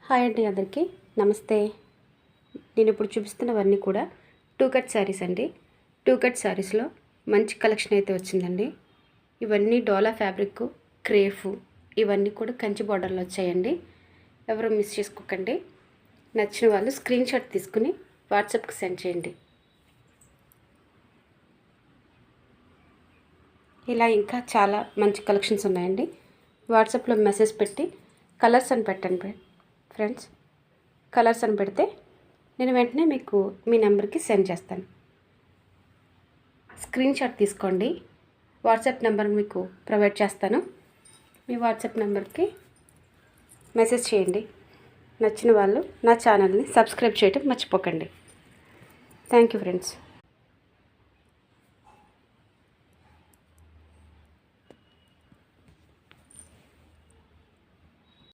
Hi అండి, అందరికీ నమస్తే. నేను ఇప్పుడు చూపిస్తున్నవన్నీ కూడా 2 కట్ శారీస్ అండి. 2 కట్ శారీస్లో మంచి కలెక్షన్ అయితే వచ్చిందండి. ఇవన్నీ డోలా ఫ్యాబ్రిక్, క్రేఫ్, ఇవన్నీ కూడా కంచి బార్డర్లో వచ్చాయండి. ఎవరు మిస్ చేసుకోకండి. నచ్చిన వాళ్ళు స్క్రీన్ షాట్ తీసుకుని వాట్సాప్కి సెండ్ చేయండి. ఇలా ఇంకా చాలా మంచి కలెక్షన్స్ ఉన్నాయండి. వాట్సాప్లో మెసేజ్ పెట్టి కలర్స్ అని పెట్టండి ఫ్రెండ్స్. కలర్స్ అని పెడితే నేను వెంటనే మీకు మీ నెంబర్కి సెండ్ చేస్తాను. స్క్రీన్ షాట్ తీసుకోండి. వాట్సాప్ నెంబర్ మీకు ప్రొవైడ్ చేస్తాను. మీ వాట్సాప్ నెంబర్కి మెసేజ్ చేయండి. నచ్చిన వాళ్ళు నా ఛానల్ని సబ్స్క్రైబ్ చేయడం మర్చిపోకండి. Thank you friends.